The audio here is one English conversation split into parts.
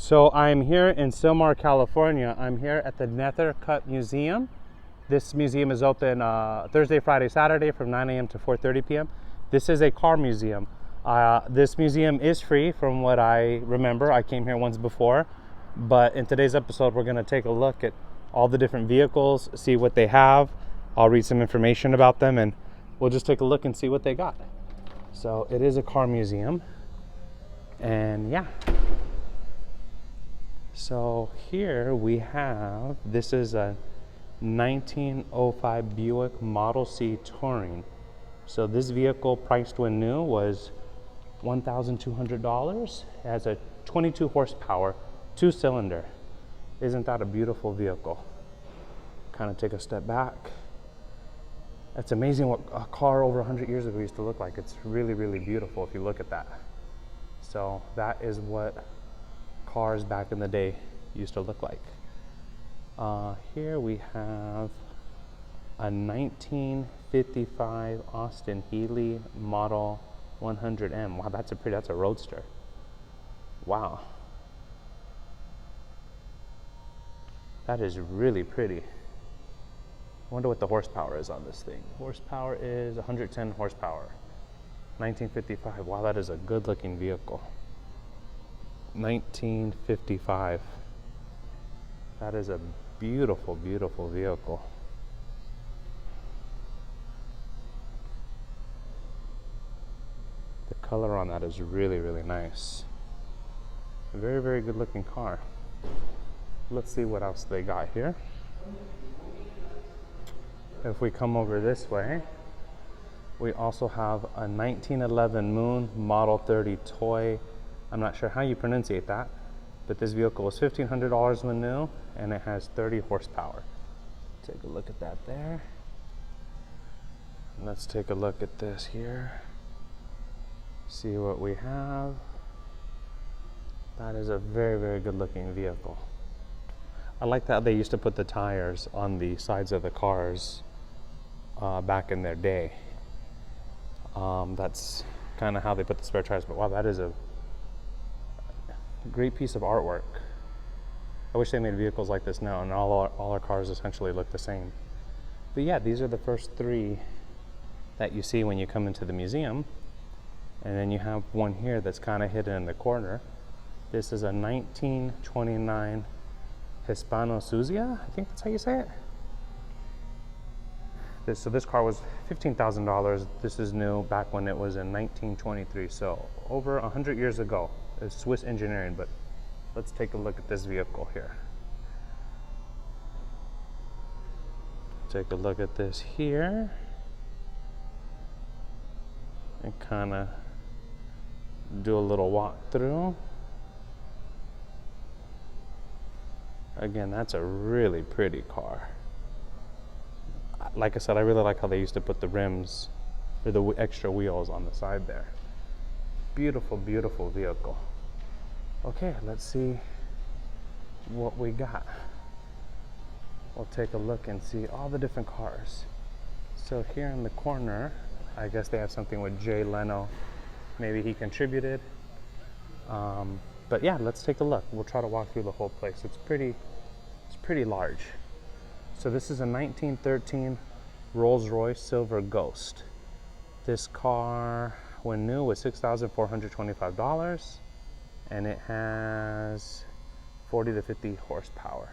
So I'm here in Sylmar, California. I'm here at the Nethercutt Museum. This museum is open Thursday, Friday, Saturday from 9 a.m. to 4:30 p.m. This is a car museum. This museum is free from what I remember. I came here once before, but in today's episode, we're gonna take a look at all the different vehicles, see what they have. I'll read some information about them and we'll just take a look and see what they got. So it is a car museum, and yeah. So here we have, this is a 1905 Buick Model C Touring. So this vehicle, priced when new, was $1,200. It has a 22 horsepower, 2-cylinder. Isn't that a beautiful vehicle? Kind of take a step back. It's amazing what a car over 100 years ago used to look like. It's really, really beautiful if you look at that. So that is what cars back in the day used to look like. Here we have a 1955 Austin Healey Model 100M. Wow, that's a roadster. Wow. That is really pretty. I wonder what the horsepower is on this thing. Horsepower is 110 horsepower. 1955. Wow, that is a good looking vehicle. 1955. That is a beautiful, beautiful vehicle. The color on that is really, really nice. A very, very good looking car. Let's see what else they got here. If we come over this way, we also have a 1911 Moon Model 30 toy. I'm not sure how you pronunciate that, but this vehicle was $1,500 when new, and it has 30 horsepower. Take a look at that there. And let's take a look at this here. See what we have. That is a very, very good looking vehicle. I like that they used to put the tires on the sides of the cars back in their day. That's kind of how they put the spare tires, but wow, that is a great piece of artwork. I wish they made vehicles like this now, and all our cars essentially look the same. But yeah, these are the first three that you see when you come into the museum. And then you have one here that's kind of hidden in the corner. This is a 1929 Hispano Susia, I think that's how you say it. So this car was $15,000. This is new back when it was in 1923. So over 100 years ago. It's Swiss engineering, but let's take a look at this vehicle here. Take a look at this here. And kind of do a little walk through. Again, that's a really pretty car. Like I said, I really like how they used to put the rims or the extra wheels on the side there. Beautiful, beautiful vehicle. Okay, let's see what we got. We'll take a look and see all the different cars. So here in the corner, I guess they have something with Jay Leno. Maybe he contributed. But yeah, let's take a look. We'll try to walk through the whole place. It's pretty large. So this is a 1913 Rolls-Royce Silver Ghost. This car, when new, was $6,425, and it has 40 to 50 horsepower.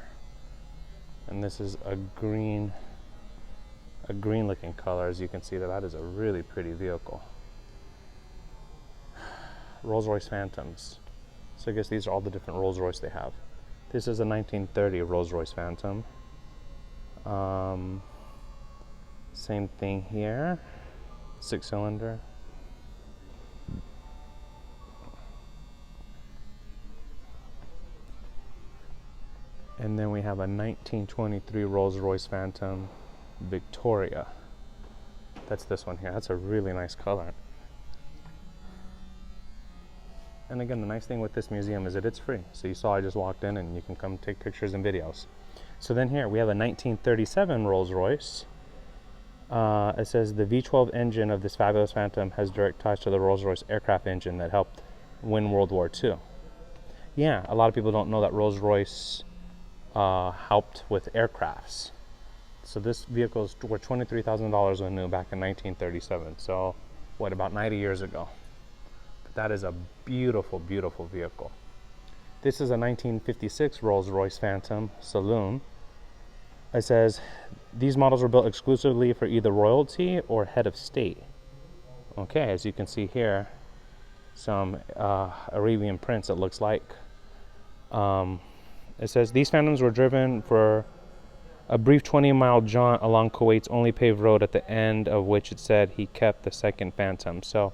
And this is a green looking color. As you can see, that is a really pretty vehicle. Rolls-Royce Phantoms. So I guess these are all the different Rolls-Royce they have. This is a 1930 Rolls-Royce Phantom. Same thing here, 6-cylinder. And then we have a 1923 Rolls-Royce Phantom Victoria. That's this one here. That's a really nice color. And again, the nice thing with this museum is that it's free. So you saw I just walked in and you can come take pictures and videos. So then here we have a 1937 Rolls-Royce. It says the V12 engine of this fabulous Phantom has direct ties to the Rolls-Royce aircraft engine that helped win World War II. Yeah, a lot of people don't know that Rolls-Royce helped with aircrafts. So this vehicle is worth $23,000 when new back in 1937. So what, about 90 years ago? But that is a beautiful, beautiful vehicle. This is a 1956 Rolls-Royce Phantom Saloon. It says, these models were built exclusively for either royalty or head of state. Okay, as you can see here, some Arabian prints, it looks like. It says, these Phantoms were driven for a brief 20-mile jaunt along Kuwait's only paved road, at the end of which it said he kept the second Phantom. So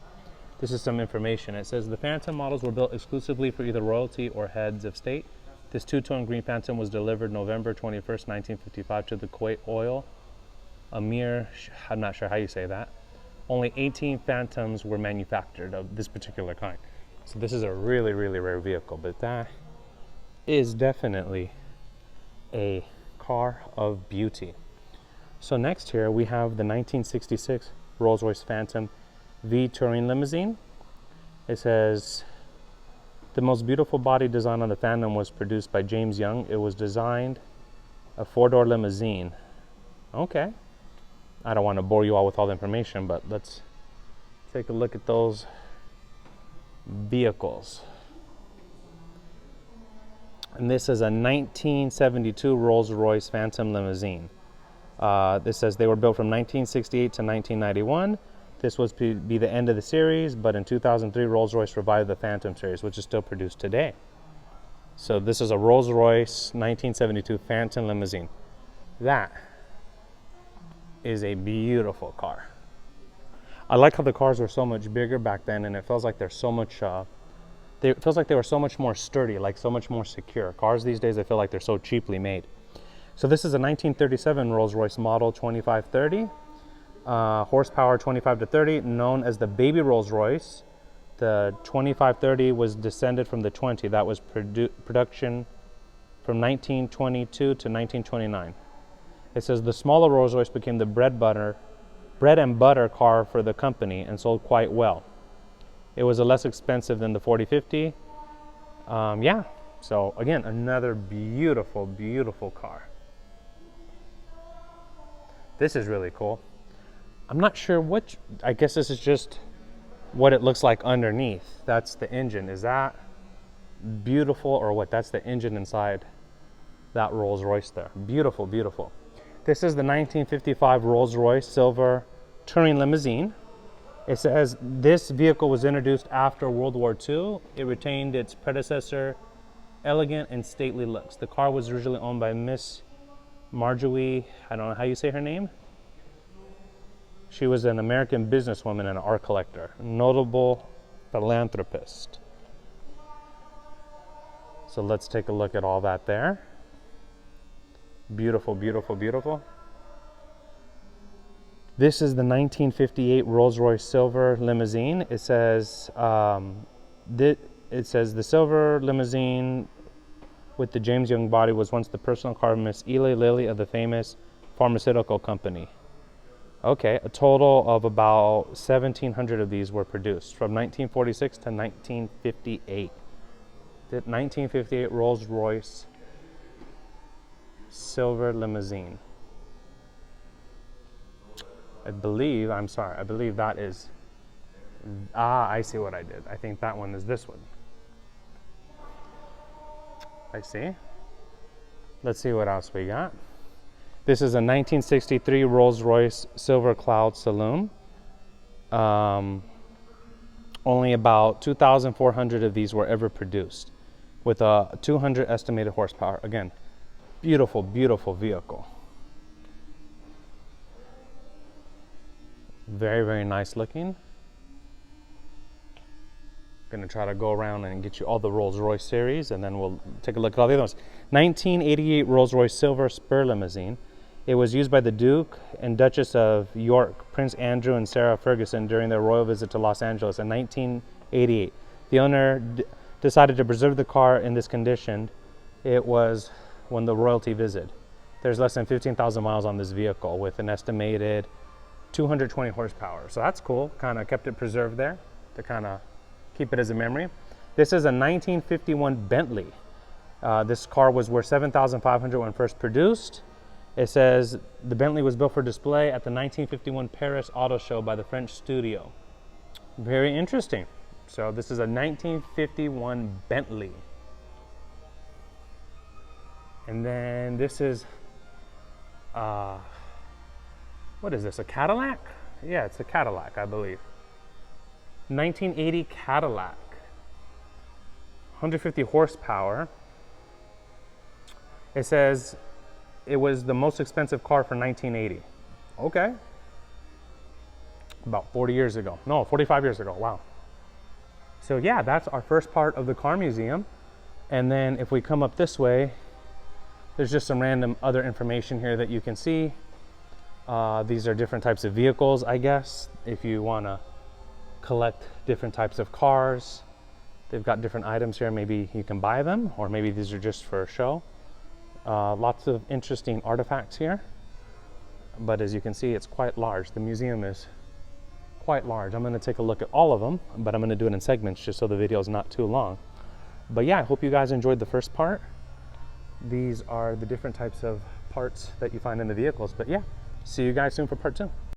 this is some information. It says the Phantom models were built exclusively for either royalty or heads of state. This two-tone green Phantom was delivered November 21st, 1955 to the Kuwait Oil Amir, I'm not sure how you say that. Only 18 Phantoms were manufactured of this particular kind. So this is a really, really rare vehicle, but that is definitely a car of beauty. So next here we have the 1966 Rolls-Royce Phantom V Touring Limousine. It says, the most beautiful body design on the Phantom was produced by James Young. It was designed a four-door limousine. Okay. I don't want to bore you all with all the information, but let's take a look at those vehicles. And this is a 1972 Rolls-Royce Phantom Limousine. This says they were built from 1968 to 1991. This was to be the end of the series, but in 2003, Rolls-Royce revived the Phantom series, which is still produced today. So this is a Rolls-Royce 1972 Phantom Limousine. That is a beautiful car. I like how the cars were so much bigger back then, and it feels like they're so much, it feels like they were so much more sturdy, like so much more secure. Cars these days, I feel like they're so cheaply made. So this is a 1937 Rolls-Royce model 2530. Horsepower 25 to 30, known as the baby Rolls-Royce. The 2530 was descended from the 20. That was production from 1922 to 1929. It says the smaller Rolls-Royce became the bread and butter car for the company and sold quite well. It was less expensive than the 4050. Yeah, so again, another beautiful, beautiful car. This is really cool. I'm not sure which, I guess this is just what it looks like underneath. That's the engine. Is that beautiful or what? That's the engine inside that Rolls-Royce there. Beautiful, beautiful. This is the 1955 Rolls-Royce Silver Touring Limousine. It says this vehicle was introduced after World War II. It retained its predecessor elegant and stately looks. The car was originally owned by Miss Marjorie, I don't know how you say her name. She was an American businesswoman and an art collector, a notable philanthropist. So let's take a look at all that there. Beautiful, beautiful, beautiful. This is the 1958 Rolls-Royce Silver Limousine. It says the silver limousine with the James Young body was once the personal car of Miss Eli Lilly of the famous pharmaceutical company. Okay, a total of about 1,700 of these were produced from 1946 to 1958. The 1958 Rolls-Royce Silver Limousine. I believe that is, I see what I did. I think that one is this one. I see. Let's see what else we got. This is a 1963 Rolls-Royce Silver Cloud Saloon. Only about 2,400 of these were ever produced, with a 200 estimated horsepower. Again, beautiful, beautiful vehicle. Very, very nice looking. Gonna try to go around and get you all the Rolls-Royce series, and then we'll take a look at all the other ones. 1988 Rolls-Royce Silver Spur Limousine. It was used by the Duke and Duchess of York, Prince Andrew and Sarah Ferguson during their royal visit to Los Angeles in 1988. The owner decided to preserve the car in this condition. It was when the royalty visited. There's less than 15,000 miles on this vehicle with an estimated 220 horsepower. So that's cool. Kind of kept it preserved there to kind of keep it as a memory. This is a 1951 Bentley. This car was worth $7,500 when first produced. It says the Bentley was built for display at the 1951 Paris Auto Show by the French studio. Very interesting. So this is a 1951 Bentley. And then this is, what is this, a Cadillac? Yeah, it's a Cadillac, I believe. 1980 Cadillac. 150 horsepower. It says it was the most expensive car for 1980. Okay. About 40 years ago. No, 45 years ago. Wow. So yeah, that's our first part of the car museum. And then if we come up this way, there's just some random other information here that you can see. These are different types of vehicles, I guess, if you want to collect different types of cars. They've got different items here. Maybe you can buy them, or maybe these are just for show. Lots of interesting artifacts here, but as you can see, it's quite large. The museum is quite large. I'm going to take a look at all of them, but I'm going to do it in segments just so the video is not too long. But yeah, I hope you guys enjoyed the first part. These are the different types of parts that you find in the vehicles. But yeah, see you guys soon for part 2.